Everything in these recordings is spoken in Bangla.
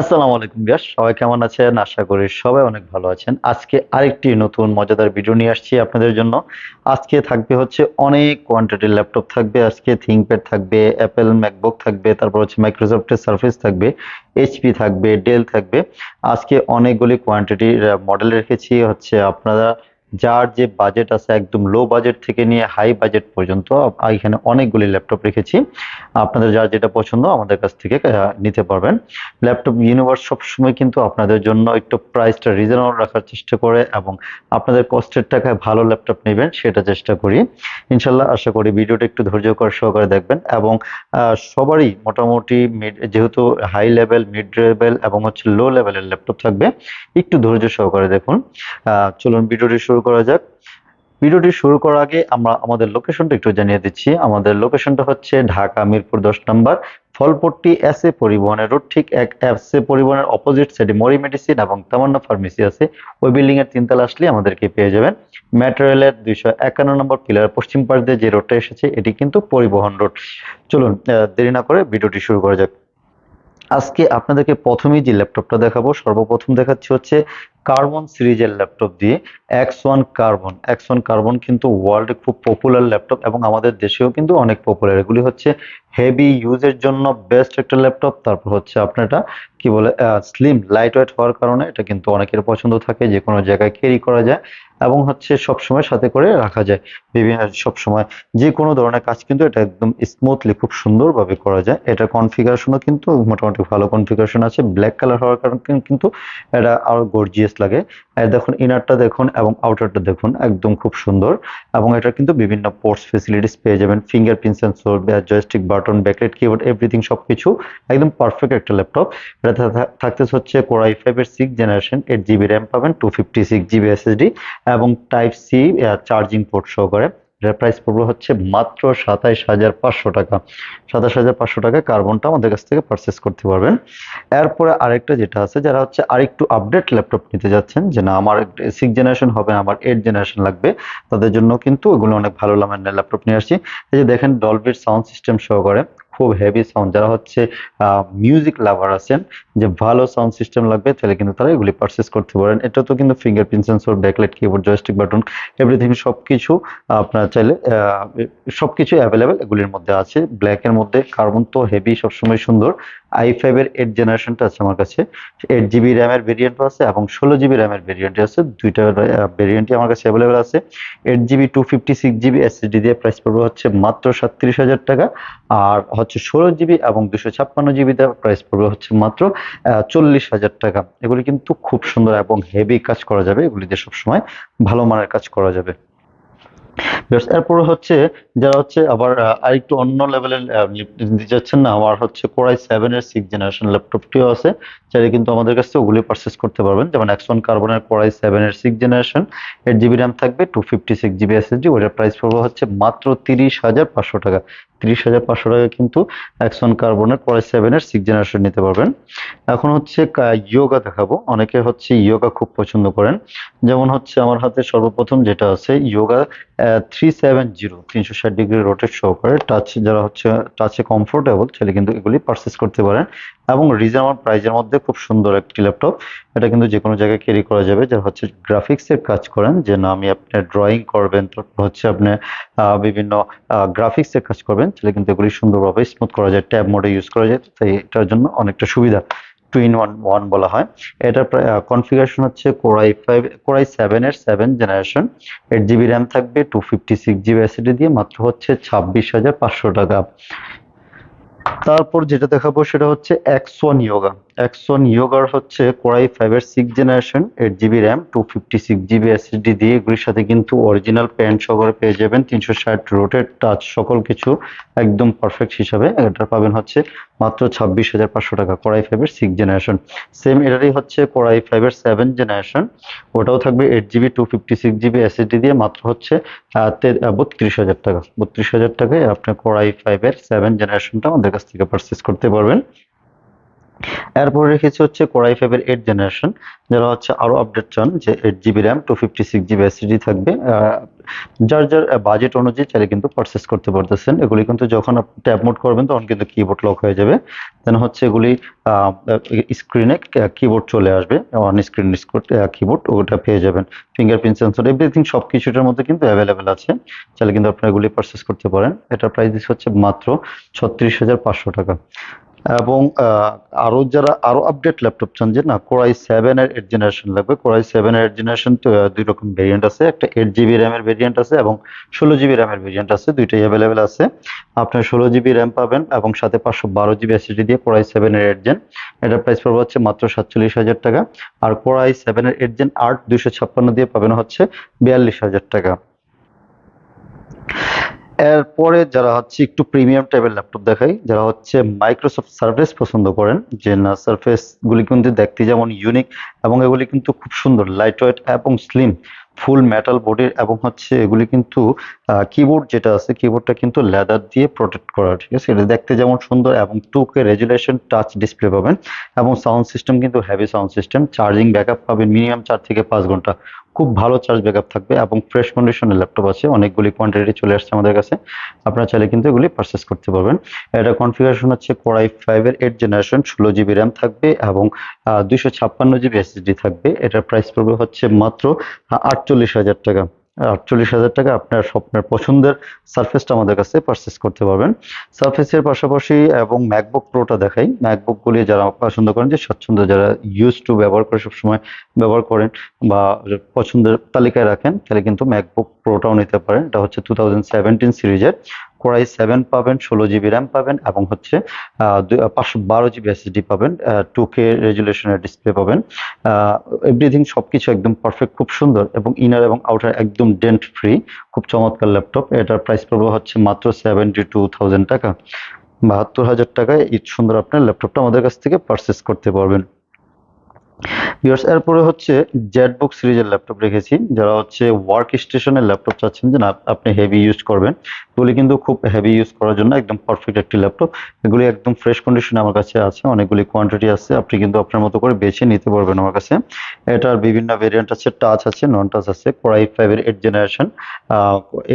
আসসালামু আলাইকুম ভিউয়ার্স, সবাই কেমন আছেন? আশা করি সবাই অনেক ভালো আছেন। আজকে আরেকটি নতুন মজাদার ভিডিও নিয়ে আসছি আপনাদের জন্য। আজকে থাকবে হচ্ছে অনেক কোয়ান্টিটির ল্যাপটপ থাকবে। আজকে থিংকপ্যাড থাকবে, অ্যাপেল ম্যাকবুক থাকবে, তারপর হচ্ছে মাইক্রোসফটের সারফেস থাকবে, এইচপি থাকবে, ডেল থাকবে। আজকে অনেকগুলি কোয়ান্টিটির মডেল রেখেছি। হচ্ছে আপনারা যার যে বাজেট আছে একদম লো বাজেট থেকে নিয়ে হাই বাজেট পর্যন্ত এখানে অনেকগুলি ল্যাপটপ রেখেছি। আপনাদের যার যেটা পছন্দ আমাদের কাছ থেকে নিতে পারবেন। ল্যাপটপ ইউনিভার্স সবসময় কিন্তু আপনাদের জন্য একটু প্রাইসটা রিজনেবল রাখার চেষ্টা করে এবং আপনাদের কষ্টের টাকায় ভালো ল্যাপটপ নেবেন সেটা চেষ্টা করি। ইনশাল্লাহ আশা করি ভিডিওটা একটু ধৈর্য সহকারে দেখবেন এবং সবারই মোটামুটি যেহেতু হাই লেভেল, মিড লেভেল এবং হচ্ছে লো লেভেলের ল্যাপটপ থাকবে, একটু ধৈর্য সহকারে দেখুন। চলুন ভিডিওটি শুরু করা যাক। ভিডিওটি শুরু করার আগে আমরা আমাদের লোকেশনটা একটু জানিয়ে দিচ্ছি। আমাদের লোকেশনটা হচ্ছে ঢাকা মিরপুর 10 নম্বর, ফলপট্টি এস এ পরিবহনের রোড, ঠিক এক এস এ পরিবহনের অপোজিট সাইডে মরি মেডিসিন এবং তামান্না ফার্মেসি আছে। ওই বিল্ডিং এর তিনতলা আসলে আমাদেরকে পেয়ে যাবেন। মেট্রো রেলের 251 নম্বর পিলার পশ্চিম পাশ দিয়ে যে রোডটা এসেছে এটি কিন্তু পরিবহন রোড। চলুন দেরি না করে ভিডিওটি শুরু করা যাক। আজকে আপনাদেরকে প্রথমেই যে ল্যাপটপটা দেখাবো, সর্বপ্রথম দেখাচ্ছি হচ্ছে কার্বন সিরিজের ল্যাপটপ দিয়ে এক্স ওয়ান কার্বন কিন্তু ওয়ার্ল্ডে খুব পপুলার ল্যাপটপ এবং আমাদের দেশেও কিন্তু অনেক পপুলার। এগুলি হচ্ছে হেভি ইউজের জন্য বেস্ট একটা ল্যাপটপ। তারপর হচ্ছে আপনার এটা কি বলে স্লিম লাইট ওয়েট হওয়ার কারণে এটা কিন্তু অনেকের পছন্দ থাকে, যে কোনো জায়গায় ক্যারি করা যায় এবং হচ্ছে সবসময় সাথে করে রাখা যায়। বিভিন্ন সবসময় যে কোনো ধরনের কাজ কিন্তু এটা একদম স্মুথলি খুব সুন্দরভাবে করা যায়। এটা কনফিগারেশনও কিন্তু মোটামুটি ভালো কনফিগারেশন আছে। ব্ল্যাক কালার হওয়ার কারণে কিন্তু এটা আরো গর্জিয়াস লাগে। দেখুন ইনারটা দেখুন এবং আউটারটা দেখুন, একদম খুব সুন্দর। এবং এটা কিন্তু বিভিন্ন পোর্টস ফেসিলিটিস পেয়ে যাবেন, fingerprint sensor, joystick button, backlight keyboard, everything সবকিছু একদম পারফেক্ট একটা ল্যাপটপ। এটা থাকতেছে হচ্ছে কোর i5 এর 6th জেনারেশন, 8 জিবি র্যাম পাবেন, 256 জিবি এসএসডি এবং টাইপ সি চার্জিং পোর্ট সহকারে। এটার প্রাইস পড়বে হচ্ছে মাত্র 27,500 টাকা। 27,500 টাকায় কার্বনটা আমাদের কাছ থেকে পারচেস করতে পারবেন। এরপরে আরেকটা যেটা আছে, যারা হচ্ছে আরেকটু আপডেট ল্যাপটপ নিতে যাচ্ছেন, যে না আমার 6th জেনারেশন হবে না, আমার 8th জেনারেশন লাগবে, তাদের জন্য কিন্তু ওগুলো অনেক ভালো মানের ল্যাপটপ নিয়ে আসছি। এই যে দেখেন ডলবির সাউন্ড সিস্টেম সহকারে, খুব হেভি সাউন্ড। যারা হচ্ছে মিউজিক লাভার আছেন, যে ভালো সাউন্ড সিস্টেম লাগবে, তাহলে কিন্তু তারা এগুলি পারচেস করতে পারেন। এটা তো কিন্তু fingerprint sensor, backlight keyboard, joystick button, everything সবকিছু আপনার চাইলে সবকিছু অ্যাভেলেবেল এগুলির মধ্যে আছে। ব্ল্যাক এর মধ্যে কার্বন তো হেভি সবসময় সুন্দর। i5 এর 8th জেনারেশনটা আছে আমার কাছে। 8 জিবি র্যামের ভেরিয়েন্টও আছে এবং 16 জিবি র্যামের ভেরিয়েন্ট আছে। দুইটা ভেরিয়েন্টই আমার কাছে অ্যাভেলেবেল আছে। 8 জিবি 256 জিবি এসএসডি দিয়ে প্রাইস পড়বে হচ্ছে মাত্র 37,000 টাকা। আর হচ্ছে 16 জিবি এবং 256 জিবি দিয়ে প্রাইস পড়বে হচ্ছে মাত্র 40,000 টাকা। এগুলি কিন্তু খুব সুন্দর এবং হেভি কাজ করা যাবে, এগুলি দিয়ে সবসময় ভালো মানের কাজ করা যাবে। এরপরে হচ্ছে যারা হচ্ছে আবার আরেকটু অন্য লেভেলের নিতে চাচ্ছেন, না আমার হচ্ছে কোরাই 7 এর 6th জেনারেশন ল্যাপটপটিও আছে, চাইলে কিন্তু আমাদের কাছ থেকে ওগুলি পারচেস করতে পারবেন। যেমন X1 কার্বনের কোরাই 7 এর 6th জেনারেশন, 8 জিবি র্যাম থাকবে, 256 জিবি এসএসডি, ওটার প্রাইস পড়বে হচ্ছে মাত্র 30,500 টাকা। 30,500 টাকা কিন্তু X1 কার্বনের কোরাই 7 এর 6th জেনারেশন নিতে পারবেন। এখন হচ্ছে ইয়োগা দেখাবো। অনেকে হচ্ছে ইয়োগা খুব পছন্দ করেন। যেমন হচ্ছে আমার হাতে সর্বপ্রথম যেটা আছে ইয়োগা 360 ডিগ্রি রোটেট সহকারে টাচ, যারা হচ্ছে টাচে কমফোর্টেবল ছেলে কিন্তু এগুলি পারচেস করতে পারেন এবং রিজনেবল প্রাইজের মধ্যে খুব সুন্দর একটি ল্যাপটপ। এটা কিন্তু যে কোনো জায়গায় ক্যারি করা যাবে। যারা হচ্ছে গ্রাফিক্স এর কাজ করেন, যে না আমি আপনি ড্রয়িং করবেন, তারপর হচ্ছে আপনি বিভিন্ন গ্রাফিক্স এর কাজ করবেন, তাহলে কিন্তু এগুলি সুন্দরভাবে স্মুথ করা যায়, ট্যাব মোডে ইউজ করা যায়। তাই এটার জন্য অনেকটা সুবিধা, 2 in 1 বলা হয়। এটার কনফিগারেশন হচ্ছে কোরাই 7 এর 7th জেনারেশন, 8 জিবি র্যাম থাকবে, 256 জিবি এসএসডি দিয়ে মাত্র হচ্ছে 26,500 টাকা। তারপর যেটা দেখাবো সেটা হচ্ছে এক্স ওয়ান ইয়োগার হচ্ছে কোরাই 5 এর 6th generation, 8 GB RAM, 256 GB SSD দিয়ে। এগুলির সাথে কিন্তু অরিজিনাল প্যান্ট সহকারে পেয়ে যাবেন, 360 রোটেট টাচ সকল কিছু একদম পারফেক্ট হিসাবে। এটা পাবেন হচ্ছে মাত্র 26,500 টাকা, কোরাই 5 এর 6th জেনারেশন। সেম এটারই হচ্ছে কোরাই 5 এর 7th জেনারেশন, ওটাও থাকবে 8 জিবি 256 জিবি এসএসডি দিয়ে মাত্র হচ্ছে 32,000 টাকা। 32,000 টাকায় আপনার কোরাই 5 এর 7th জেনারেশনটা আমাদের কাছ থেকে পারচেস করতে পারবেন। এরপরে রেখেছি হচ্ছে কোরাই 5 এর 8 জেনারেশন, যারা হচ্ছে আরো আপডেট চান যে 8 জিবি র্যাম 256 জিবি এসএসডি থাকবে। যার যার বাজেট অনুযায়ী চাইলে কিন্তু পারচেস করতে পারতেছেন। এগুলি কিন্তু যখন আপনি ট্যাব মোড করবেন তখন কিন্তু কিবোর্ড লক হয়ে যাবে, দেন হচ্ছে এগুলি স্ক্রিনে কিবোর্ড চলে আসবে, অন স্ক্রিন কিবোর্ড ওটা পেয়ে যাবেন। ফিঙ্গারপ্রিন্ট সেন্সর এভরিথিং সবকিছুটার মধ্যে কিন্তু অ্যাভেলেবেল আছে, চাইলে কিন্তু আপনারা এগুলি পারচেস করতে পারেন। এটার প্রাইস দিচ্ছে হচ্ছে মাত্র 36,500 টাকা। এবং আরো যারা আরো আপডেট ল্যাপটপ চান যে না কোরাই 7 এর 8 জেনারেশন লাগবে, কোরাই 7 এর 8 জেনারেশন তো দুই রকম ভেরিয়েন্ট আছে, একটা 8 জিবি র্যামের ভেরিয়েন্ট আছে এবং 16 জিবি র্যামের ভেরিয়েন্ট আছে, দুইটাই অ্যাভেলেবেল আছে। আপনার 16 জিবি র্যাম পাবেন এবং সাথে 512 জিবি এসএসডি দিয়ে কোরাই 7 এর 8 জেন, এটার প্রাইস পড়বে হচ্ছে মাত্র 47,000 টাকা। আর কোরাই 7 এর 8 জেন 8 256 দিয়ে পাবেন হচ্ছে 42,000 টাকা। এরপরে যারা হচ্ছে একটু প্রিমিয়াম টাইপের ল্যাপটপ দেখাই, যারা হচ্ছে মাইক্রোসফট সার্ফেস পছন্দ করেন, যে না সার্ফেস গুলি কিন্তু দেখতে যেমন ইউনিক এবং এগুলি কিন্তু খুব সুন্দর, লাইট ওয়েট এবং স্লিম, ফুল মেটাল বডির, এবং হচ্ছে এগুলি কিন্তু কিবোর্ড যেটা আছে কিবোর্ডটা কিন্তু লেদার দিয়ে প্রোটেক্ট করা, ঠিক আছে, এটা দেখতে যেমন সুন্দর এবং 2K রেজুলেশন টাচ ডিসপ্লে পাবেন। এবং সাউন্ড সিস্টেম কিন্তু heavy sound system, charging backup পাবেন মিনিমাম 4 থেকে 5 ঘন্টা, খুব ভালো চার্জ ব্যাকআপ থাকবে এবং ফ্রেশ কন্ডিশনের ল্যাপটপ আছে, অনেকগুলি কোয়ান্টিটি চলে আসছে আমাদের কাছে, আপনারা চাইলে কিন্তু এগুলি পারচেস করতে পারবেন। এটা কনফিগারেশন হচ্ছে কোরাই 5 এর 8 জেনারেশন, 16 জিবি র্যাম থাকবে এবং 256 জিবি এসএসডি থাকবে। এটার প্রাইস পড়বে হচ্ছে মাত্র 48,000 টাকা। 48,000 টাকা আপনার স্বপ্নের পছন্দের সারফেসটা আমাদের কাছে পারচেস করতে পারবেন। সারফেসের পাশাপাশি এবং ম্যাকবুক প্রোটা দেখাই, ম্যাকবুক গুলি যারা পছন্দ করেন, যে স্বচ্ছন্দ যারা ইউজ টু ব্যবহার করে সবসময় ব্যবহার করেন বা পছন্দের তালিকায় রাখেন, তাহলে কিন্তু ম্যাকবুক প্রোটাও নিতে পারেন। এটা হচ্ছে 2017 সিরিজের, কোরাই 7 পাবেন, 16 জিবি র্যাম পাবেন এবং হচ্ছে 512 জিবি এসএসডি পাবেন, 2K রেজুলেশনের ডিসপ্লে পাবেন। এভরিথিং সবকিছু একদম পারফেক্ট, খুব সুন্দর এবং ইনার এবং আউটার একদম ডেন্ট ফ্রি, খুব চমৎকার ল্যাপটপ। এটার প্রাইস পড়বে হচ্ছে মাত্র 72,000 টাকা। 72,000 টাকায় এই সুন্দর আপনার ল্যাপটপটা আমাদের কাছ থেকে পারচেস করতে পারবেন। ভিউয়ার্স, এরপরে হচ্ছে জেটবুক সিরিজের ল্যাপটপ রেখেছি, যারা হচ্ছে ওয়ার্ক স্টেশনের ল্যাপটপ চাচ্ছেন যে না আপনি হেভি ইউজ করবেন, এগুলি কিন্তু খুব হেভি ইউজ করার জন্য একদম পারফেক্ট একটি ল্যাপটপ। এগুলি একদম ফ্রেশ কন্ডিশনে আমার কাছে আছে, অনেকগুলি কোয়ান্টিটি আছে, আপনি কিন্তু আপনার মতো করে বেছে নিতে পারবেন আমার কাছে। এটার বিভিন্ন ভেরিয়েন্ট আছে, টাচ আছে, নন টাচ আছে। কোরাই 5 এর 8 জেনারেশন,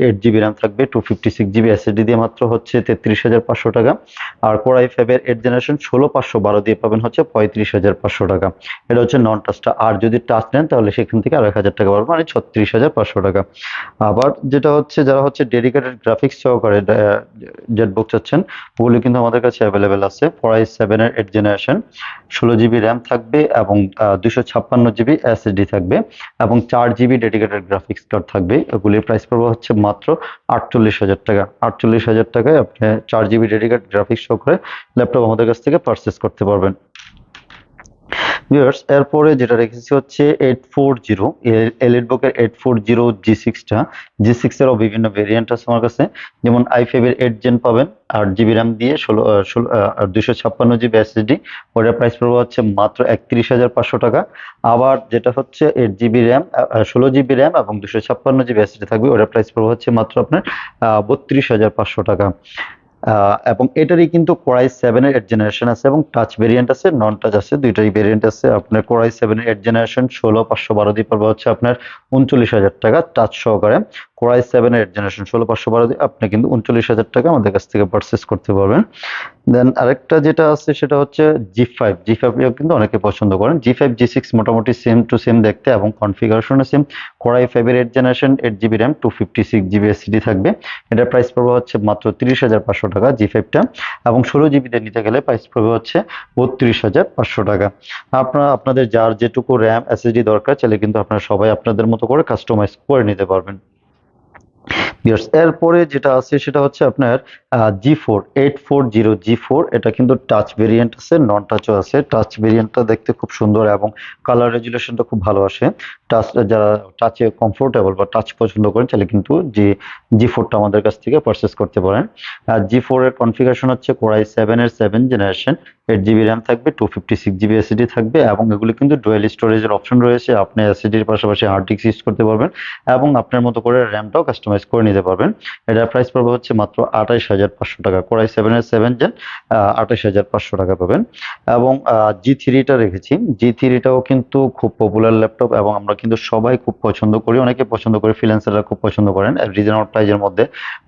8 জিবি র্যাম থাকবে, 256 জিবি এসএসডি দিয়ে মাত্র হচ্ছে 33,500 টাকা। আর কোরাই 5 এর 8 জেনারেশন 16,512 দিয়ে পাবেন হচ্ছে 35,500 টাকা। এটা হচ্ছে নন টাচটা। আর যদি টাচ নেন তাহলে সেখান থেকে আরো 1,000 টাকা পাবেন, মানে 36,500 টাকা। আবার যেটা হচ্ছে যারা হচ্ছে ডেডিকেটেড গ্রাফিক্স সহকারে জেটবুক চাচ্ছেন, ওগুলো কিন্তু আমাদের কাছে অ্যাভেলেবেল আছে। কোরাই 7 এর 8 জেনারেশন, 16 জিবি র্যাম থাকবে এবং 256 জিবি এসএসডি থাকবে এবং 4 জিবি ডেডিকেটেড গ্রাফিক্স কার্ড থাকবে। এগুলির প্রাইস পড়বে হচ্ছে মাত্র 48,000 টাকা। 48,000 টাকায় আপনি 4 জিবি ডেডিকেটেড গ্রাফিক্স সহকারে ল্যাপটপ আমাদের কাছ থেকে পারচেস করতে পারবেন। ভিউয়ার্স, এরপরে যেটা রেখেছি হচ্ছে 840, এলিটবুকের 840 জি6টা। জি6 এরও বিভিন্ন ভেরিয়েন্ট আছে আমার কাছে, যেমন i5 এর 8 জেন পাবেন, 8 জিবি র্যাম দিয়ে 256 জিবি এসএসডি, ওটার প্রাইস পড়বে হচ্ছে মাত্র 31,500 টাকা। আবার যেটা হচ্ছে 8 জিবি র্যাম, 16 জিবি র্যাম এবং 256 জিবি এসএসডি থাকবে, ওটার প্রাইস পড়বে হচ্ছে মাত্র আপনার 32,500 টাকা। এবং এটারই কিন্তু কোরাই 7 এর 8 জেনারেশন আছে এবং টাচ ভেরিয়েন্ট আছে, নন টাচ আছে, দুইটাই ভেরিয়েন্ট আছে। আপনার কোরাই 7 এর 8 জেনারেশন 16,512 দিয়ে পড়বে হচ্ছে আপনার 39,000 টাকা টাচ সহকারে। কোরাই 7 এর 8 জেনারেশন 16,512 দিয়ে আপনি কিন্তু 39,000 টাকা আমাদের কাছ থেকে পারচেস করতে পারবেন। দেন আরেকটা যেটা আছে সেটা হচ্ছে জি5। জি5 কিন্তু অনেকে পছন্দ করেন। জি5 জি6 মোটামুটি সেম টু সেম দেখতে এবং কনফিগারেশনও সেম। কোরাই 5 এর 8 generation, 8 GB RAM, 256 GB SSD থাকবে। এটার প্রাইস পড়বে হচ্ছে মাত্র 30,500 টাকা জি5টা, এবং 16 জিবি দিয়ে নিতে গেলে প্রাইস পড়বে হচ্ছে 32,500 টাকা। আপনারা আপনাদের যার যেটুকু র্যাম এসএসডি দরকার চাইলে কিন্তু আপনারা সবাই আপনাদের মতো করে কাস্টমাইজ করে নিতে পারবেন। এরপরে যেটা আছে সেটা হচ্ছে আপনার জি4, 840 জি4। এটা কিন্তু টাচ ভেরিয়েন্ট আছে, নন টাচও আছে। টাচ ভেরিয়েন্টটা দেখতে খুব সুন্দর এবং কালার রেজুলেশনটা খুব ভালো আসে। টাচ যারা টাচে কমফোর্টেবল বা টাচ পছন্দ করেন চাইলে কিন্তু জি4টা আমাদের কাছ থেকে পারচেস করতে পারেন। জি4 এর কনফিগারেশন হচ্ছে কোরাই 7 এর 7 জেনারেশন, 8 জিবি র্যাম থাকবে, 256 জিবি এসএসডি থাকবে এবং এগুলি কিন্তু ডুয়াল স্টোরেজের অপশন রয়েছে। আপনি এসএসডির পাশাপাশি হার্ড ডিস্ক ইউজ করতে পারবেন এবং আপনার মতো করে র্যামটাও কাস্টমাইজ করে নিতে পারবেন। এটার প্রাইস পড়বে হচ্ছে মাত্র 28,500 টাকা। কোরাই 7 জেন 28,500 টাকা পাবেন। এবং জি3টা রেখেছি, জি3টাও কিন্তু খুব পপুলার ল্যাপটপ এবং আমরা কিন্তু সবাই খুব পছন্দ করি, অনেকে পছন্দ করে, ফ্রিল্যান্সাররা খুব পছন্দ করেন রিজনেবল প্রাইজের মধ্যে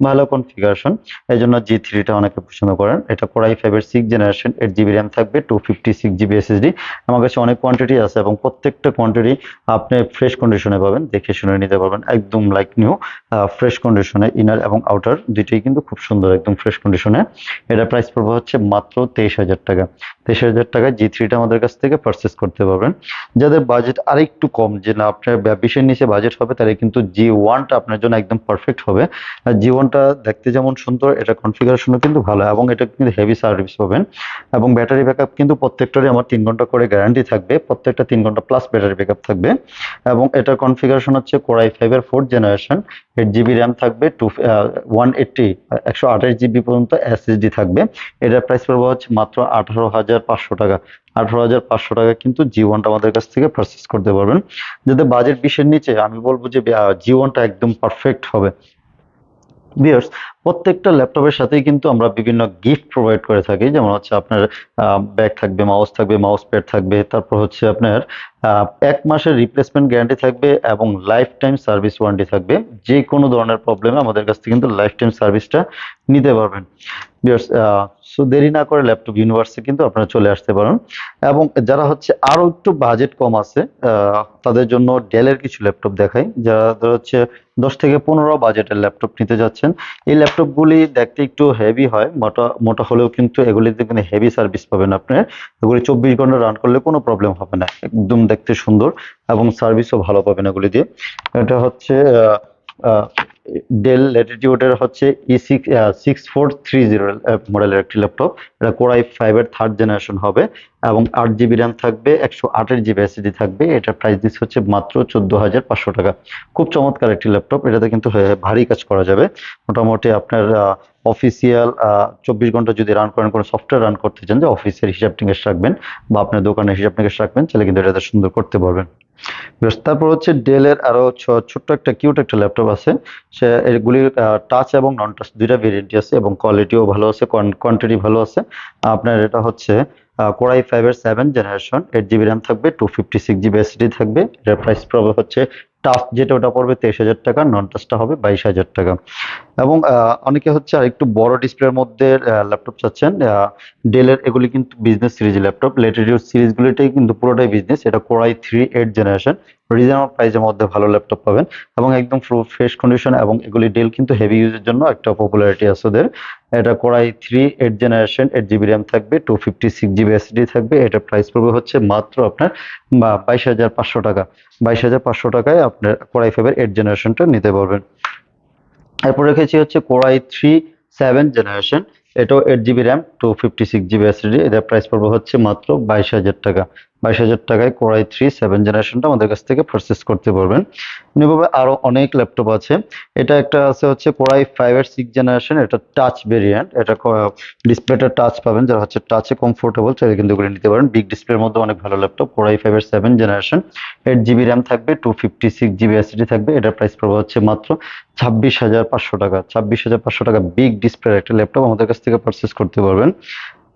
ভালো কনফিগারেশন, এই জন্য জি3টা অনেকে পছন্দ করেন। এটা কোরাই 5 এর 6 জেনারেশন, 8 জিবি র্যাম থাকবে, 256 জিবি এসএসডি। আমার কাছে অনেক কোয়ান্টিটি আছে এবং প্রত্যেকটা কোয়ান্টিটি আপনি ফ্রেশ কন্ডিশনে পাবেন, দেখে শুনে নিতে পারবেন একদম লাইক নিউ, ফ্রেশ কন্ডিশনে। ইনার এবং আউটার দুইটাই কিন্তু খুব সুন্দর, একদম ফ্রেশ কন্ডিশনে। এটা প্রাইস পড়বে হচ্ছে মাত্র 23,000 টাকা। 23,000 টাকায় জি3টা আমাদের কাছ থেকে পারচেস করতে পারবেন। যাদের বাজেট আরেকটু কম, যে না আপনার 20-এর নিচে বাজেট হবে, তাহলে কিন্তু জি1টা আপনার জন্য একদম পারফেক্ট হবে। আর জি1টা দেখতে যেমন সুন্দর, এটা কনফিগারেশনও কিন্তু ভালো এবং এটা কিন্তু হেভি সার্ভিস পাবেন। এবং ব্যাটারি ব্যাকআপ কিন্তু প্রত্যেকটারই আমার 3 ঘন্টা করে গ্যারান্টি থাকবে, প্রত্যেকটা 3 ঘন্টা প্লাস ব্যাটারি ব্যাকআপ থাকবে। এবং এটার কনফিগারেশন হচ্ছে কোরাই 5 এর 4th জেনারেশন, 8 জিবি র্যাম থাকবে, 128 জিবি পর্যন্ত এসএসডি থাকবে। এটার প্রাইস পড়বে হচ্ছে মাত্র 18,500 টাকা। 18,500 টাকা কিন্তু জি1টা আমাদের কাছ থেকে পারচেস করতে পারবেন। যাদের বাজেট 20-এর নিচে, আমি বলবো যে জি1টা একদম পারফেক্ট হবে। ভিউয়ার্স, প্রত্যেকটা ল্যাপটপের সাথেই কিন্তু আমরা বিভিন্ন গিফট প্রোভাইড করে থাকি, যেমন হচ্ছে আপনার ব্যাগ থাকবে, মাউস থাকবে, মাউস প্যাড থাকবে, তারপর হচ্ছে আপনার 1 মাসের রিপ্লেসমেন্ট গ্যারান্টি থাকবে এবং লাইফ টাইম সার্ভিস ওয়ারেন্টি থাকবে। যে কোনো ধরনের প্রবলেমে আমাদের কাছ থেকে কিন্তু লাইফ টাইম সার্ভিসটা নিতে পারবেন। ভিউয়ার্স, সো দেরি না করে ল্যাপটপ ইউনিভার্সে কিন্তু আপনারা চলে আসতে পারেন। এবং যারা হচ্ছে আরো একটু বাজেট কম আছে, তাদের জন্য ডেলের কিছু ল্যাপটপ দেখাই। যারা হচ্ছে 10 থেকে 15 বাজেটের ল্যাপটপ নিতে যাচ্ছেন, এই ল্যাপটপগুলি দেখতে একটু হেভি হয়, মোটা মোটা হলেও কিন্তু এগুলিতে কিন্তু হেভি সার্ভিস পাবেন আপনি। এগুলি 24 ঘন্টা রান করলে কোনো প্রবলেম হবে না, একদম দেখতে সুন্দর এবং সার্ভিসও ভালো পাবেন এগুলি দিয়ে। এটা হচ্ছে ডেল ল্যাটিটিউডের হচ্ছে E6430 মডেলের একটি ল্যাপটপ। এটা কোরাই 5 এর 3rd জেনারেশন হবে এবং 8 জিবি র্যাম থাকবে, 128 জিবি এসএসডি থাকবে। এটার প্রাইস দিচ্ছে হচ্ছে মাত্র 14,500 টাকা। খুব চমৎকার একটি ল্যাপটপ, এটাতে কিন্তু ভারী কাজ করা যাবে। মোটামুটি আপনার অফিসিয়াল 24 ঘন্টা যদি রান করেন, কোনো সফটওয়্যার রান করতে চান, যে অফিসের হিসাব নিকাশ রাখবেন বা আপনার দোকানের হিসাব নিকাশ রাখবেন, তাহলে কিন্তু এটাতে সুন্দর করতে পারবেন। বেশ, তারপর হচ্ছে ডেলের আরো ছোট্ট একটা কিউট একটা ল্যাপটপ আছে। সে এগুলির টাচ এবং নন টাচ দুইটা ভেরিয়েন্টই আছে এবং কোয়ালিটিও ভালো আছে, কোয়ান্টিটি ভালো আছে। আপনার এটা হচ্ছে কোরাই 5 এর 7th জেনারেশন, 8 জিবি র্যাম থাকবে, 256 জিবি এসএসডি থাকবে। এটার প্রাইস পড়বে হচ্ছে, টাচ যেটা ওটা পড়বে 23,000 টাকা, নন টাচটা হবে 22,000 টাকা। এবং অনেকে হচ্ছে আরেকটু বড় ডিসপ্লের মধ্যে ল্যাপটপ চাচ্ছেন, ডেলের এগুলি কিন্তু বিজনেস সিরিজ ল্যাপটপ, ল্যাটিটিউড সিরিজগুলিটাই কিন্তু পুরোটাই বিজনেস। এটা কোরাই 3 8 জেনারেশন, রিজনেবল প্রাইসের মধ্যে ভালো ল্যাপটপ পাবেন এবং একদম ফ্রেশ কন্ডিশন। এবং এগুলি ডেল কিন্তু হেভি ইউজের জন্য একটা পপুলারিটি আছে ওদের। এটা কোরাই 3 8 জেনারেশন, 8 জিবি র্যাম থাকবে, 256 জিবি এসএসডি থাকবে। এটার প্রাইস পড়বে হচ্ছে মাত্র আপনার 22,500 টাকা। 22,500 টাকায় আপনার কোরাই 5 এর 8 জেনারেশনটা নিতে পারবেন। এরপর রেখেছি হচ্ছে কোরাই 3 7 জেনারেশন, এটাও 8 জিবি র্যাম, 256 জিবি এসএসডি। এটার প্রাইস পড়বে হচ্ছে মাত্র 22,000 টাকা। 22,000 টাকায় কোরাই 3 7 জেনারেশনটা আমাদের কাছ থেকে পারচেস করতে পারবেন। এভাবে আরো অনেক ল্যাপটপ আছে। এটা একটা আছে হচ্ছে কোরাই 5 এর 6 জেনারেশন, এটা টাচ ভেরিয়েন্ট। এটা ডিসপ্লেটা টাচ পাবেন, যারা হচ্ছে টাচে কমফোর্টেবল চাইলে কিন্তু এগুলো নিতে পারেন। বিগ ডিসপ্লের মধ্যে অনেক ভালো ল্যাপটপ। কোরাই 5 এর 7 জেনারেশন, 8 জিবি র্যাম থাকবে, 256 জিবি এসএসডি থাকবে। এটার প্রাইস পড়বে হচ্ছে মাত্র 26,500 টাকা। 26,500 টাকা বিগ ডিসপ্লের একটা ল্যাপটপ আমাদের কাছ থেকে পারচেস করতে পারবেন।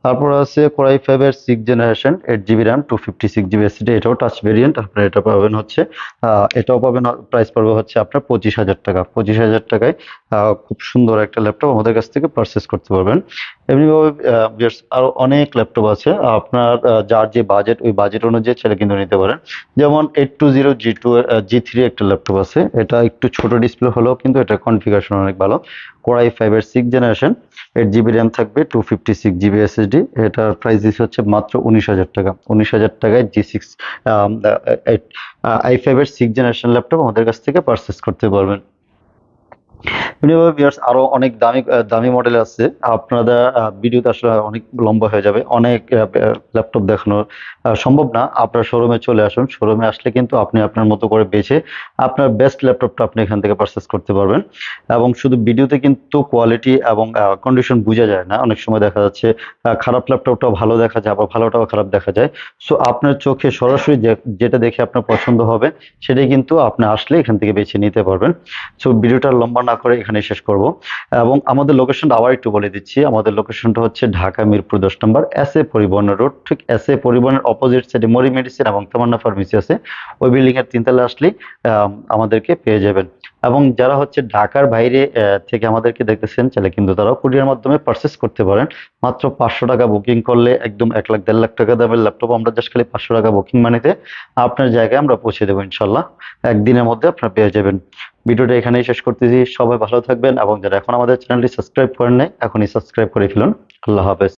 তারপর আছে কোরাই 5 এর 6 generation, 8 GB RAM, 256 GB SSD. এটাও টাচ ভেরিয়েন্ট। আপনার এটা পাবেন হচ্ছে, এটাও পাবেন, প্রাইস পড়বে হচ্ছে আপনার 25,000 টাকা। 25,000 টাকায় খুব সুন্দর একটা ল্যাপটপ আমাদের কাছ থেকে পারচেস করতে পারবেন। এমনিভাবে আরো অনেক ল্যাপটপ আছে, আপনার যার যে বাজেট, ওই বাজেট অনুযায়ী ছেলে কিন্তু নিতে পারেন। যেমন 820 G2 G3 একটা ল্যাপটপ আছে। এটা একটু ছোট ডিসপ্লে হলেও কিন্তু এটা কনফিগারেশন অনেক ভালো। কোরাই 5 এর 6 জেনারেশন, 8 জিবি র্যাম থাকবে, 256 জিবি এসএসডি। এটার প্রাইস দিচ্ছে হচ্ছে মাত্র 19,000 টাকা। 19,000 টাকায় G6 i5 এর 6 জেনারেশন ল্যাপটপ আমাদের কাছ থেকে পারচেস করতে পারবেন। এমনিভাবে ভিউয়ার্স আরো অনেক দামি দামি মডেল আছে। আপনাদের ভিডিওতে আসলে অনেক লম্বা হয়ে যাবে, অনেক ল্যাপটপ দেখানো সম্ভব না। আপনার শোরুমে চলে আসুন, শোরুমে আসলে কিন্তু আপনি আপনার মতো করে বেছে আপনার বেস্ট ল্যাপটপটা আপনি এখান থেকে পারচেস করতে পারবেন। এবং শুধু ভিডিওতে কিন্তু কোয়ালিটি এবং কন্ডিশন বোঝা যায় না, অনেক সময় দেখা যাচ্ছে খারাপ ল্যাপটপটাও ভালো দেখা যায়, আবার ভালোটাও খারাপ দেখা যায়। সো আপনার চোখে সরাসরি যেটা দেখে আপনার পছন্দ হবে সেটাই কিন্তু আপনি আসলে এখান থেকে বেছে নিতে পারবেন। সো ভিডিওটা লম্বা না করে এখানে শেষ করব। এবং আমাদের লোকেশনটা আবার একটু বলে দিচ্ছি, আমাদের লোকেশনটা হচ্ছে ঢাকা মিরপুর 10 নম্বর এস এ পরিবহন রোড। ঠিক এস এ পরিবহনের অপোজিট সাইডে মরি মেডিসিন এবং তামান্না ফার্মেসি আছে, ওই বিল্ডিং এর 3 তলা আসলেই আমাদেরকে পেয়ে যাবেন। এবং যারা হচ্ছে ঢাকার বাইরে থেকে আমাদেরকে দেখতেছেন, চাইলে কিন্তু তারা কুরিয়ার মাধ্যমে পারচেস করতে পারেন। মাত্র 500 টাকা বুকিং করলে একদম 1 লাখ 1.5 লাখ টাকা দামের ল্যাপটপ আমরা জাস্ট খালি 500 টাকা বুকিং মানিতে আপনার জায়গায় আমরা পৌঁছে দেবো ইনশাল্লাহ। একদিনের মধ্যে আপনারা পেয়ে যাবেন। ভিডিওটা এখানেই শেষ করতেছি। সবাই ভালো থাকবেন এবং যারা এখন আমাদের চ্যানেলটি সাবস্ক্রাইব করেন নাই, এখনই সাবস্ক্রাইব করে ফেলুন। আল্লাহ হাফেজ।